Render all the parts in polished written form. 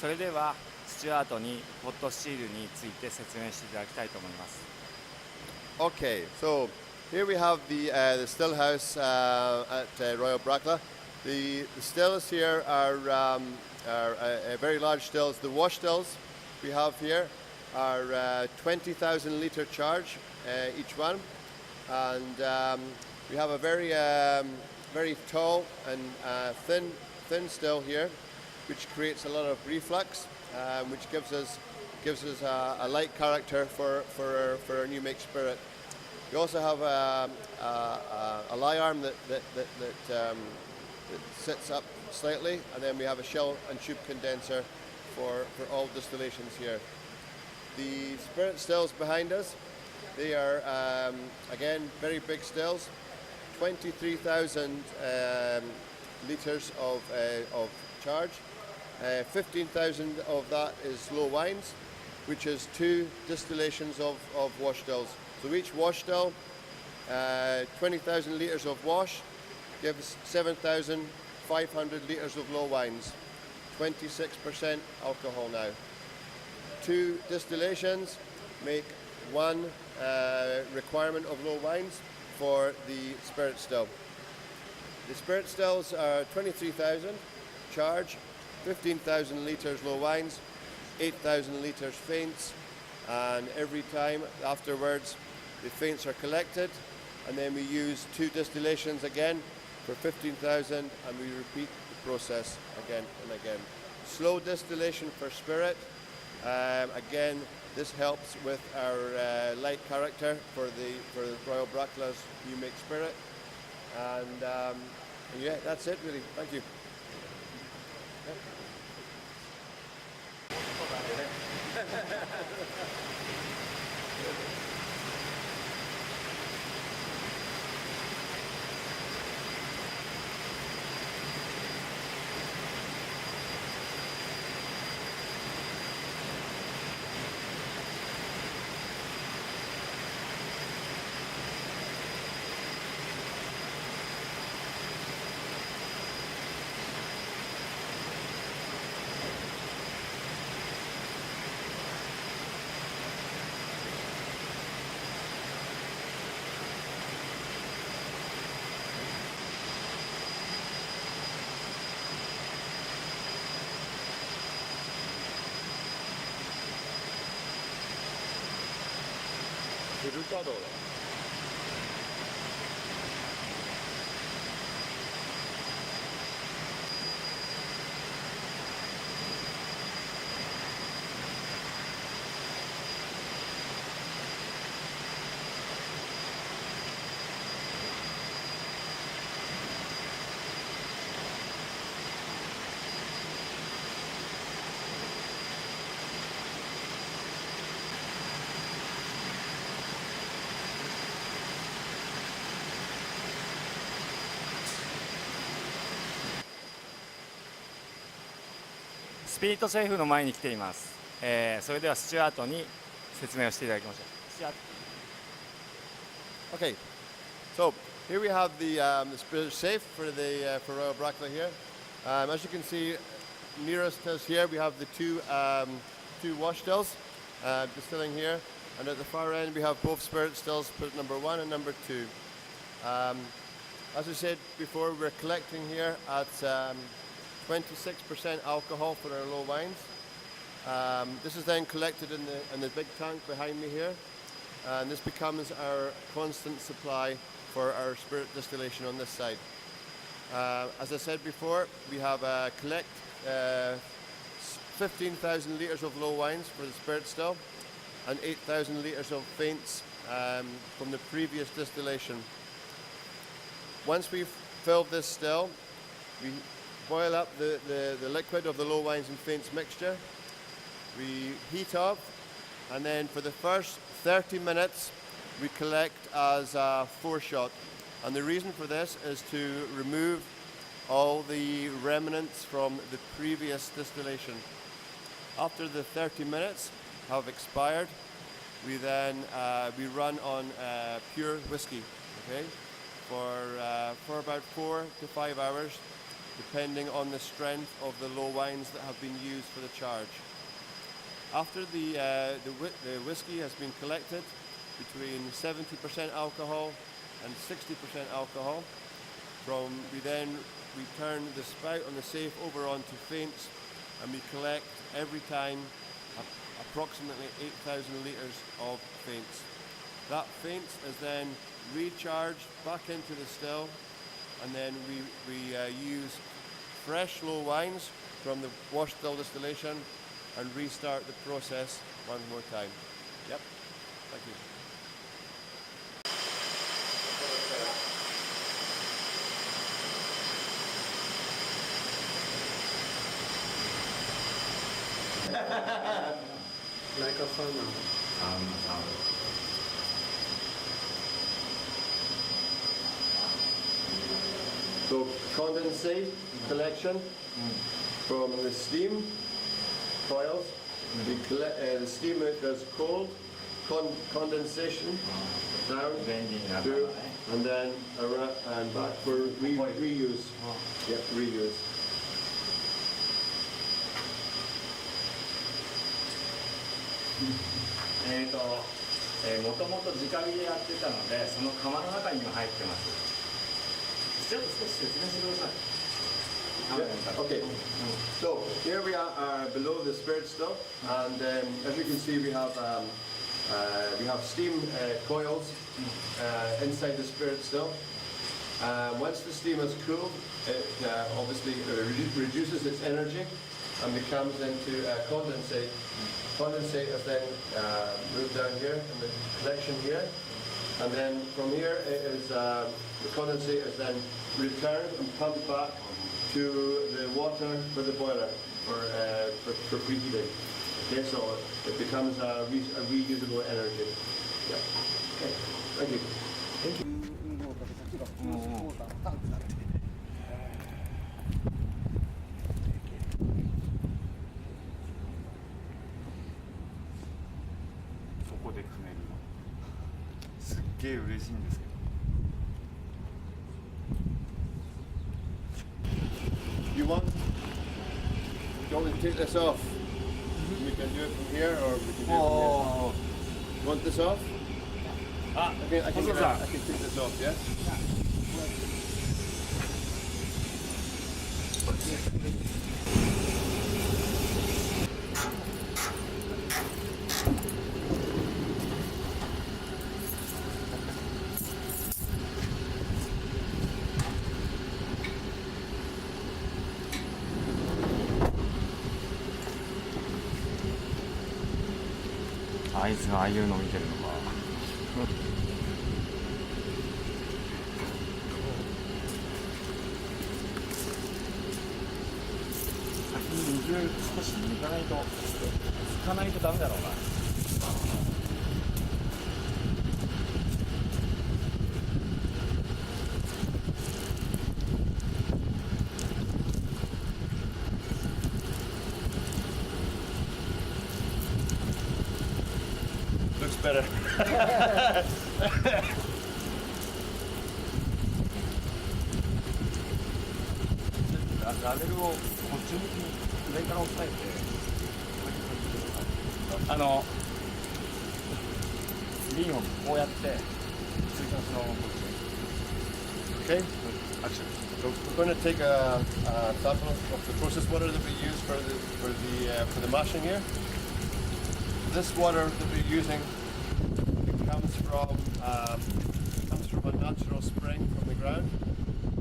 それではスチュワートにポットスチールについて説明していただきたいと思います。 Okay, so here we have the still house at Royal BRACKLA. The stills here are very large stills. The wash stills we have here are 20,000 litre charge each one, and we have a very tall and thin still here, which creates a lot of reflux, which gives us a light character for our new make spirit. We also have a lie arm that sits up slightly, and then we have a shell and tube condenser for all distillations here. The spirit stills behind us, they are again very big stills, 23,000 litres of charge. 15,000 of that is low wines, which is 2 distillations of wash stills. So each wash still, 20,000 litres of wash gives 7,500 litres of low wines, 26% alcohol now. 2 distillations make 1 requirement of low wines for the spirit still. The spirit stills are 23,000 charge, 15,000 litres low wines, 8,000 litres faints, and every time afterwards the faints are collected, and then we use 2 distillations again for 15,000, and we repeat the process again and again. Slow distillation for spirit. Again, this helps with our light character for Royal BRACKLA's new make spirit, and yeah, that's it really. Thank you. フル稼働だ。スピリットシェフの前に来ています。それではスチュワートに説明をしていただきましょう。スチュワート。 Okay, so here we have the spirit safe for Royal BRACKLA here. As you can see, nearest us here we have the two wash stills distilling here, and at the far end we have both spirit stills, number 1 and number 2. As I said before, we're collecting here at 26% alcohol for our low wines. This is then collected in the big tank behind me here, and this becomes our constant supply for our spirit distillation on this side. As I said before, we have collect 15,000 litres of low wines for the spirit still, and 8,000 litres of faints from the previous distillation. Once we've filled this still, we boil up the liquid of the low wines and faints mixture. We heat up, and then for the first 30 minutes we collect as a 4-shot. And the reason for this is to remove all the remnants from the previous distillation. After the 30 minutes have expired, we then we run on pure whiskey, okay, for about 4 to 5 hours. depending on the strength of the low wines that have been used for the charge. After the whiskey has been collected, between 70% alcohol and 60% alcohol, we then turn the spout on the safe over onto faints, and we collect every time approximately 8,000 litres of faints. That faints is then recharged back into the still, and then we use fresh low wines from the wash still distillation and restart the process one more time. Yep, thank you. Like a sauna. So condensate collection from the steam coils. The steam does cold condensation down through, and then around and back for reuse. Yep, reuse. もともと直火でやってたので、その釜の中に今入ってます。ちょっと少し説明してください。Yeah, okay, so here we are below the spirit still, and as you can see we have steam coils inside the spirit still. Once the steam is cooled, it obviously reduces its energy and becomes into condensate. Condensate is then moved down here in the collection here, and then from here it is the condensate is then returned and pumped back to the water for the boiler for preheating. Okay, so it becomes a reusable energy. Yeah. Okay. Thank you. Thank you. そこで組めるのすっげえ嬉しいんですけど。You want me to take this off? We can do it from here, or we can do it from here. You want this off? I can take this off, yeah? Yeah. あいつがああいうの見てるのか。先に水少し抜かないと拭かないとダメだろうな。Looks better. ラベルをこっち向きに上から押さえて、瓶をこうやって追加その Okay. Action. So we're going to take a sample of the process water that we use for the mashing here. This water that we're using comes from a natural spring from the ground,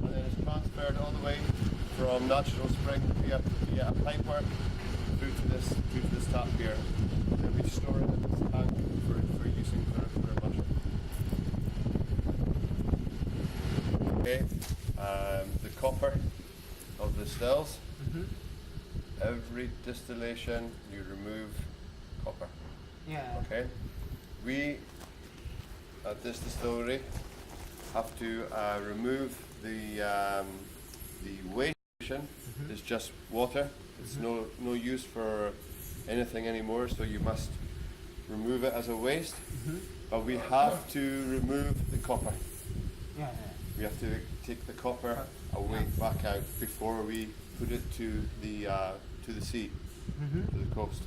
and then it's transferred all the way from natural spring via a pipework through to this tap here. And then we store it in this tank for using for mashing. Okay, the copper of the stills. Every distillation you remove copper. Yeah. Okay, we at this distillery have to remove the waste. It's just water. It's no use for anything anymore. So you must remove it as a waste. But we have to remove the copper. Yeah. We have to take the copper away back out before we put it to the sea, to the coast.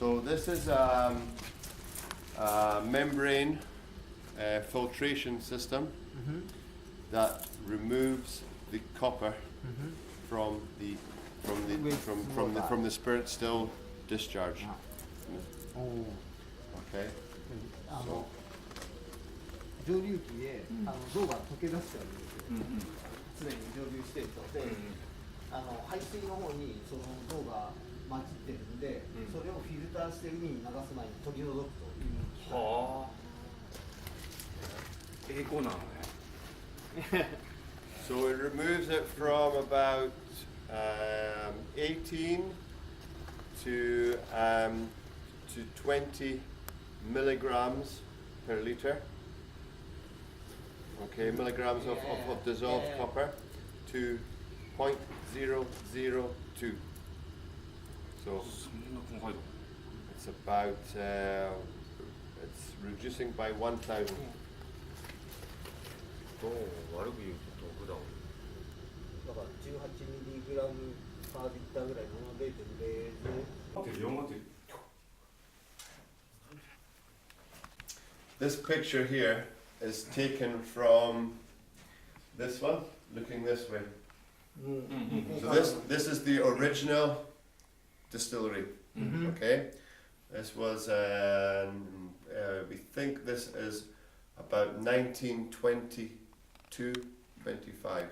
So this is a membrane filtration system that removes the copper from the spirit still discharge. Okay. 蒸留機で銅が溶け出しちゃうんですよ、常に蒸留してると。で、排水の方にその銅が混じってるんで、それをフィルターして海に流す前に取り除くという機械。はあ。栄光なのね。So it removes it from about 18 to 20 milligrams per liter. Okay, milligrams of dissolved copper to 0.002. So it's about it's reducing by 1,000. 悪く言うと毒だもん。だから18ミリグラムパーリッターぐらいの 0.00。 This picture here is taken from this one, looking this way. So this is the original distillery. Okay, this was we think this is about 1922, 25,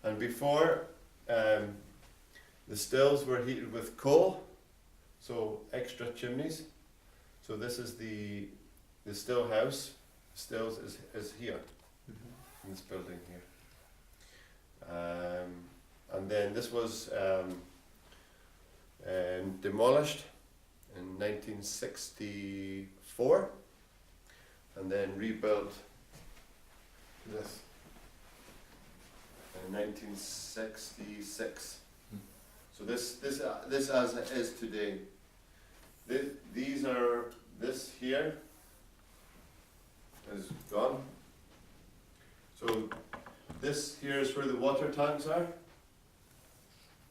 and before the stills were heated with coal, so extra chimneys. So this is the still house. Stills is here, in this building here. And then this was demolished in 1964, and then rebuilt this in 1966. So this as it is today. These are, this here is gone. So this here is where the water tanks are.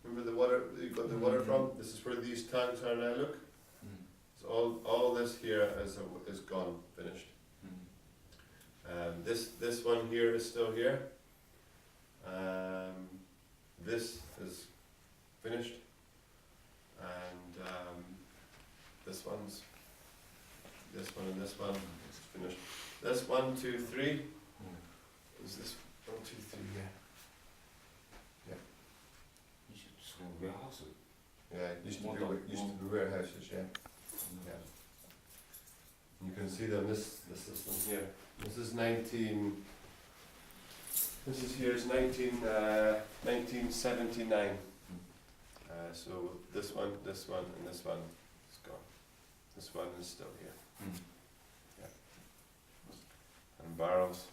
Remember the water you got the water from? This is where these tanks are now. Look. So all this here is gone, finished. This one here is still here. This is finished, and this one and this one is finished. This 1, 2, 3 is this 1, 2, 3 here. Yeah. Yeah, it used to be warehouses. Yeah. Yeah. You can see them. This system here. This is 19. This is here is 1979. So this one, and this one is gone. This one is still here. Yeah. And barrels.